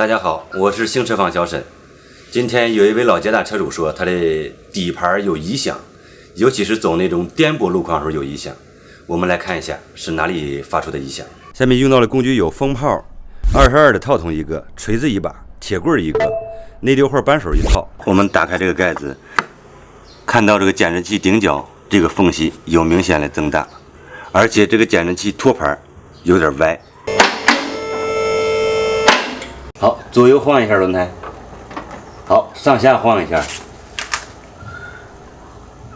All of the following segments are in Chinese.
大家好，我是新车坊小沈。今天有一位老捷达车主说他的底盘有异响，尤其是走那种颠簸路况时候有异响。我们来看一下是哪里发出的异响。下面用到的工具有风炮22的套筒一个，锤子一把，铁棍一个，内流环扳手一套。我们打开这个盖子，看到这个减震器顶角这个缝隙有明显的增大，而且这个减震器托盘有点歪。好，左右晃一下轮胎，好，上下晃一下，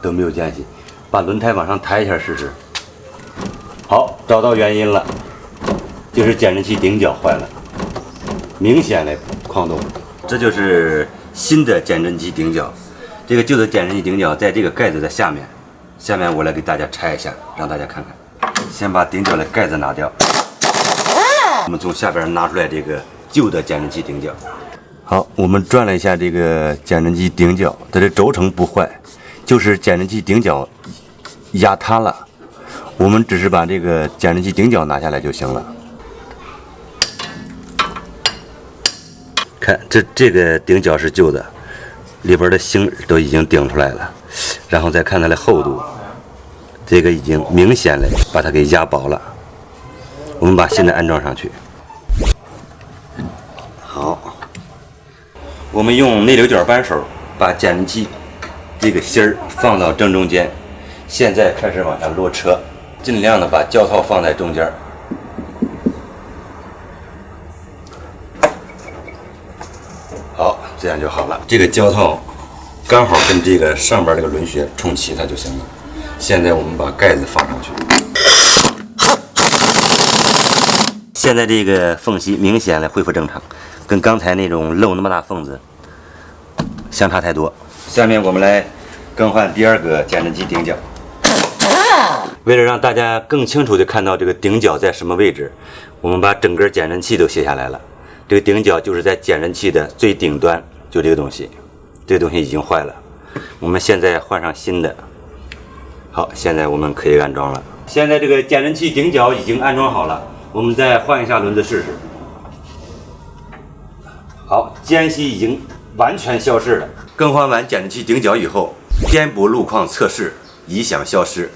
都没有间隙，把轮胎往上抬一下试试。好，找到原因了，就是减震器顶角坏了，明显的晃动。这就是新的减震器顶角，这个旧的减震器顶角在这个盖子的下面。下面我来给大家拆一下，让大家看看。先把顶角的盖子拿掉，我们从下边拿出来这个旧的减震器顶角。好，我们转了一下这个减震器顶角，它的轴承不坏，就是减震器顶角压塌了。我们只是把这个减震器顶角拿下来就行了。看，这个顶角是旧的，里边的芯都已经顶出来了，然后再看它的厚度，这个已经明显的把它给压薄了。我们把新的安装上去。好，我们用内流角扳手把减震器这个芯儿放到正中间，现在开始往下落车，尽量的把胶套放在中间。好，这样就好了。这个胶套刚好跟这个上边这个轮穴冲齐它就行了。现在我们把盖子放上去。现在这个缝隙明显的恢复正常，跟刚才那种漏那么大缝子相差太多。下面我们来更换第二个减震器顶角。为了让大家更清楚的看到这个顶角在什么位置，我们把整个减震器都卸下来了。这个顶角就是在减震器的最顶端，就这个东西，这个东西已经坏了。我们现在换上新的。好，现在我们可以安装了。现在这个减震器顶角已经安装好了，我们再换一下轮子试试。好，间隙已经完全消失了。更换完减震器顶角以后，颠簸路况测试异响消失。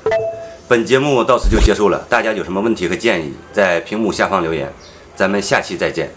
本节目到此就结束了，大家有什么问题和建议，在屏幕下方留言。咱们下期再见。